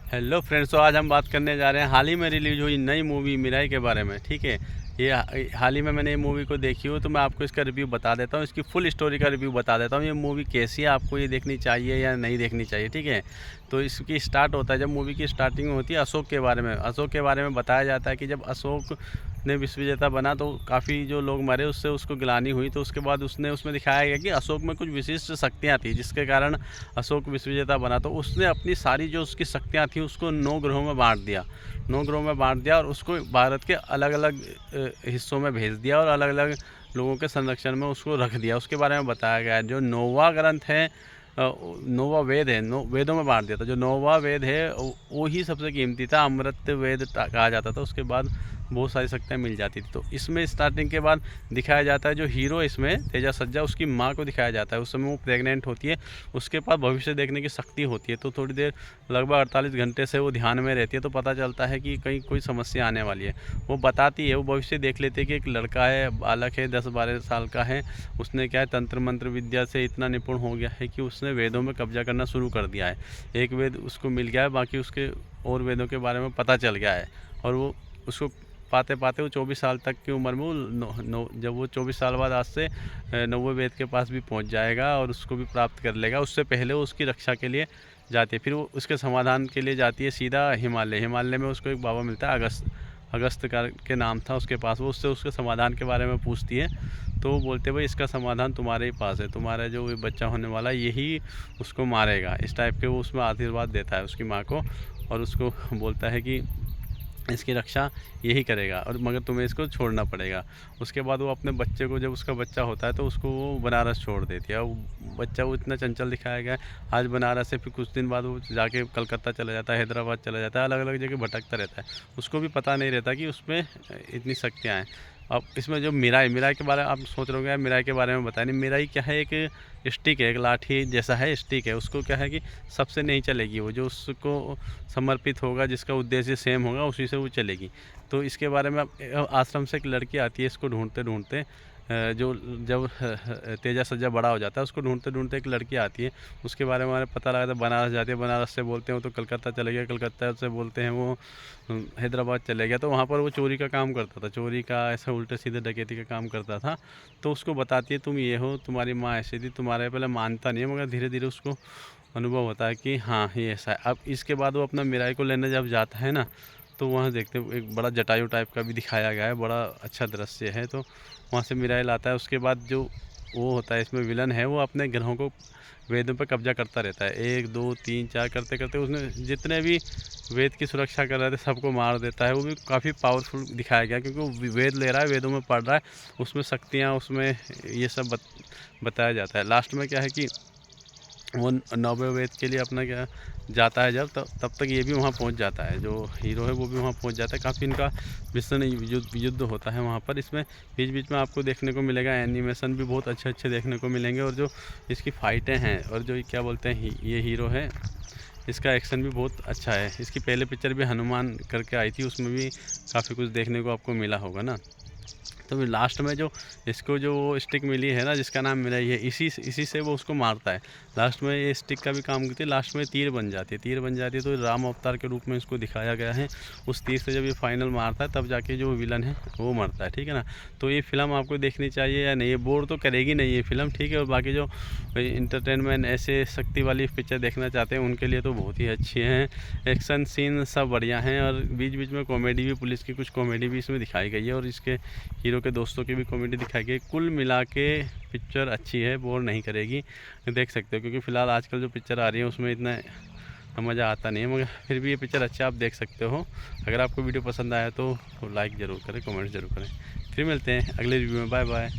Hello friends, तो आज हम बात करने जा रहे हैं हाल ही में रिलीज हुई नई मूवी मिराई के बारे में। ठीक है, ये हाल ही में मैंने ये मूवी को देखी हूँ, तो मैं आपको इसका रिव्यू बता देता हूँ, इसकी फुल स्टोरी का रिव्यू बता देता हूँ। ये मूवी कैसी है, आपको ये देखनी चाहिए या नहीं देखनी चाहिए। ठीक है, तो इसकी स्टार्ट होता है, जब मूवी की स्टार्टिंग होती है अशोक के बारे में। अशोक के बारे में बताया जाता है कि जब अशोक ने विश्व विजेता बना तो काफ़ी जो लोग मरे, उससे उसको गिलानी हुई। तो उसके बाद उसमें दिखाया गया कि अशोक में कुछ विशिष्ट शक्तियाँ थी, जिसके कारण अशोक विश्व विजेता बना। तो उसने अपनी सारी जो उसकी शक्तियाँ थी उसको 9 ग्रहों में बांट दिया। 9 ग्रहों में बांट दिया और उसको भारत के अलग अलग हिस्सों में भेज दिया और अलग अलग लोगों के संरक्षण में उसको रख दिया। उसके बारे में बताया गया है। जो नौवा ग्रंथ है, नौवा वेद है, वेदों में बांट दिया था। जो नौवा वेद है वो ही सबसे कीमती था, अमृत वेद कहा जाता था। उसके बाद बहुत सारी शक्तियाँ मिल जाती थी। तो इसमें स्टार्टिंग के बाद दिखाया जाता है, जो हीरो इसमें तेजा सज्जा, उसकी माँ को दिखाया जाता है। उस समय वो प्रेग्नेंट होती है, उसके पास भविष्य देखने की शक्ति होती है। तो थोड़ी देर, लगभग 48 घंटे से वो ध्यान में रहती है। तो पता चलता है कि कहीं कोई समस्या आने वाली है। वो बताती है, वो भविष्य देख लेती है कि एक लड़का है, बालक है, 10-12 साल का है। उसने क्या है, तंत्र मंत्र विद्या से इतना निपुण हो गया है कि उसने वेदों में कब्जा करना शुरू कर दिया है। एक वेद उसको मिल गया है, बाकी उसके और वेदों के बारे में पता चल गया है। और वो उसको पाते पाते वो 24 साल तक की उम्र में वो जब वो 24 साल बाद आज से 90 वेद के पास भी पहुंच जाएगा और उसको भी प्राप्त कर लेगा। उससे पहले वो उसकी रक्षा के लिए जाती है, फिर वो उसके समाधान के लिए जाती है सीधा हिमालय। हिमालय में उसको एक बाबा मिलता है, अगस्त का के नाम था उसके पास। वो उससे उसके समाधान के बारे में पूछती है। तो वो बोलते भाई इसका समाधान तुम्हारे ही पास है, तुम्हारा जो बच्चा होने वाला है यही उसको मारेगा। इस टाइप के वो उसमें आशीर्वाद देता है उसकी माँ को, और उसको बोलता है कि इसकी रक्षा यही करेगा, और मगर तुम्हें इसको छोड़ना पड़ेगा। उसके बाद वो अपने बच्चे को, जब उसका बच्चा होता है तो उसको वो बनारस छोड़ देती है। वो बच्चा वो इतना चंचल दिखाया गया है, आज बनारस से, फिर कुछ दिन बाद वो जाके कलकत्ता चला जाता है, हैदराबाद चला जाता है, अलग अलग जगह भटकता रहता है। उसको भी पता नहीं रहता कि उसमें इतनी शक्तियाँ हैं। अब इसमें जो मिराई के बारे में आप सोच रहे हो, यार मिराई के बारे में बताया नहीं। मिराई क्या है, एक स्टिक है, एक लाठी जैसा है, स्टिक है। उसको क्या है कि सबसे नहीं चलेगी, वो जो उसको समर्पित होगा, जिसका उद्देश्य सेम होगा, उसी से वो चलेगी। तो इसके बारे में आश्रम से एक लड़की आती है, इसको ढूंढते ढूंढते, जो जब तेजा सज्जा बड़ा हो जाता है, उसको ढूंढते ढूंढते एक लड़की आती है। उसके बारे में हमें पता लगा था, बनारस जाती है, बनारस से बोलते हैं तो कलकत्ता चले गया, कलकत्ता से बोलते हैं वो हैदराबाद चले गया। तो वहाँ पर वो चोरी का काम करता था, चोरी का, ऐसा उल्टे सीधे डकैती का काम करता था। तो उसको बताती है, तुम ये हो, तुम्हारी माँ ऐसी थी। तुम्हारे पहले मानता नहीं है, मगर धीरे धीरे उसको अनुभव होता है कि हाँ ये ऐसा है। अब इसके बाद वो अपना मिराई को लेने जब जाता है ना, तो वहाँ देखते हैं एक बड़ा जटायु टाइप का भी दिखाया गया है, बड़ा अच्छा दृश्य है। तो वहाँ से मिराई लाता है। उसके बाद जो वो होता है, इसमें विलन है, वो अपने ग्रहों को, वेदों पर कब्जा करता रहता है। 1 2 3 4 करते करते उसने जितने भी वेद की सुरक्षा कर रहे थे सबको मार देता है। वो भी काफ़ी पावरफुल दिखाया गया, क्योंकि वो वेद ले रहा है, वेदों में पढ़ रहा है, उसमें शक्तियाँ, उसमें ये सब बताया जाता है। लास्ट में क्या है कि वो नौवे वेद के लिए अपना क्या जाता है, जब तब तक ये भी वहाँ पहुँच जाता है। जो हीरो है वो भी वहाँ पहुँच जाता है। काफ़ी इनका भीषण युद्ध होता है वहाँ पर। इसमें बीच बीच में आपको देखने को मिलेगा, एनिमेशन भी बहुत अच्छे अच्छे देखने को मिलेंगे। और जो इसकी फ़ाइटें हैं, और जो क्या बोलते हैं, ये हीरो है, इसका एक्शन भी बहुत अच्छा है। इसकी पहले पिक्चर भी हनुमान करके आई थी, उसमें भी काफ़ी कुछ देखने को आपको मिला होगा ना। तो फिर लास्ट में जो इसको जो वो स्टिक मिली है ना, जिसका नाम मिला है, इसी से वो उसको मारता है। लास्ट में ये स्टिक का भी काम करती है, लास्ट में तीर बन जाती है। तीर बन जाती है तो राम अवतार के रूप में इसको दिखाया गया है। उस तीर से जब ये फाइनल मारता है, तब जाके जो विलन है वो मरता है। ठीक है ना। तो ये फिल्म आपको देखनी चाहिए या नहीं, ये बोर तो करेगी नहीं ये फिल्म। ठीक है। और बाकी जो इंटरटेनमेंट, ऐसे शक्ति वाली पिक्चर देखना चाहते हैं उनके लिए तो बहुत ही अच्छी हैं। एक्शन सीन सब बढ़िया हैं, और बीच बीच में कॉमेडी भी, पुलिस की कुछ कॉमेडी भी इसमें दिखाई गई है, और इसके हीरो के दोस्तों की भी कॉमेडी दिखाई गई। कुल मिला के पिक्चर अच्छी है, बोर नहीं करेगी, देख सकते हो। क्योंकि फ़िलहाल आजकल जो पिक्चर आ रही है उसमें इतना मज़ा आता नहीं है, मगर फिर भी ये पिक्चर अच्छा, आप देख सकते हो। अगर आपको वीडियो पसंद आया तो लाइक ज़रूर करें, कमेंट ज़रूर करें। फिर मिलते हैं अगले रिव्यू में। Bye bye.